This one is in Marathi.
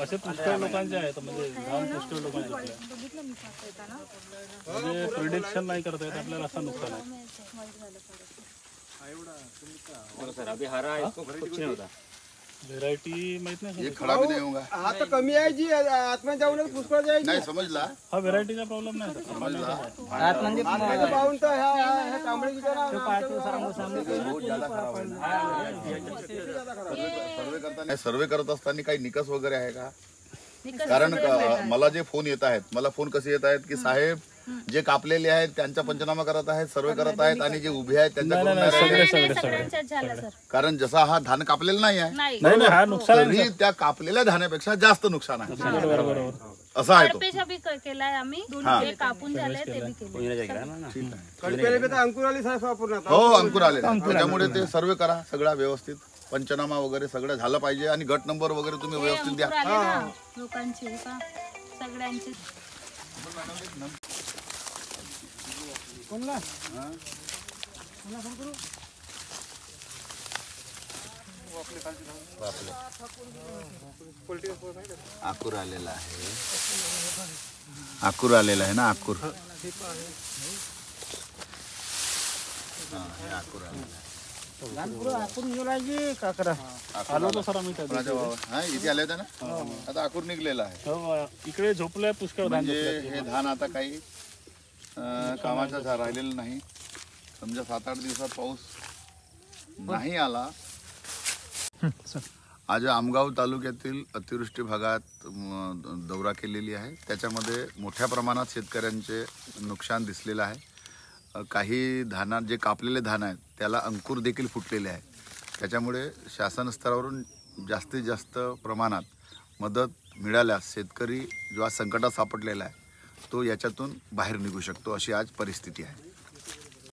असे पुष्कळ लोकांचे आहेत, म्हणजे धान पुष्कळ लोकांचे आहेत. म्हणजे प्रिडिक्शन नाही करता येत आपल्याला, असं नुकसान आहे. सर अभी हरा है, इसको कुछ नहीं होता। व्हेरायटी माहित नाही ये खड़ा भी नहीं होगा। हा तर कमी आहे जी आत्मा जाऊन पुष्कळ जाईल नहीं समझला, हा व्हेरायटीचा प्रॉब्लेम नाही सर. समझला। पाहून तर ह्या तांबडी बहुत ज्यादा खराब आहे ना। सर्वे करत असताना काही निकष वगैरे आहे का? कारण मला जे फोन येत आहेत, मला फोन कसे येत आहेत की साहेब जे कापलेले आहेत त्यांचा पंचनामा करत आहेत, सर्वे करत आहेत, आणि जे उभे आहेत त्यांच्या, कारण जसा हा धान कापलेला नाही आहे नाही नाही, हा नुकसान आहे तरी त्या कापलेल्या धान्यापेक्षा जास्त नुकसान आहे, बरोबर बरोबर. असं आहे तो. केलाय आम्ही, हे कापून झाले ते बी केले. कडकेले तर अंकुर आली साहेब पूर्ण हो अंकुर आले, त्याच्यामुळे ते सर्वे करा सगळा व्यवस्थित, पंचनामा वगैरे सगळं झालं पाहिजे, आणि गट नंबर वगैरे तुम्ही व्यवस्थित द्या. अंकुर आले ना लोकांची का सगळ्यांची. आकूर आलेला आहे, आकूर आलेला आहे ना, आकूर. हा, हे आकूर आलेला आहे. आलो तर सर आम्ही त्या दिवशी. हा इथे आले होते ना, आता आकूर निघलेला आहे. हो, इकडे झोपलंय पुष्कळ धान. म्हणजे हे धान आता काही कामाचं राहिलेलं नाही. समजा 7-8 दिवसात पाऊस नाही आला. आज आमगाव तालुक्यातील अतिवृष्टी भागात दौरा केलेली आहे. त्याच्यामध्ये मोठ्या प्रमाणात शेतकऱ्यांचे नुकसान दिसलेलं आहे. काही धानात जे कापलेले धान आहेत त्याला अंकुर देखील फुटलेले आहे. त्याच्यामुळे शासन स्तरावरून जास्तीत जास्त प्रमाणात मदत मिळाल्यास शेतकरी जो आज संकटात सापडलेला आहे तो याच्यातून बाहेर निघू शकतो, अशी आज परिस्थिती आहे.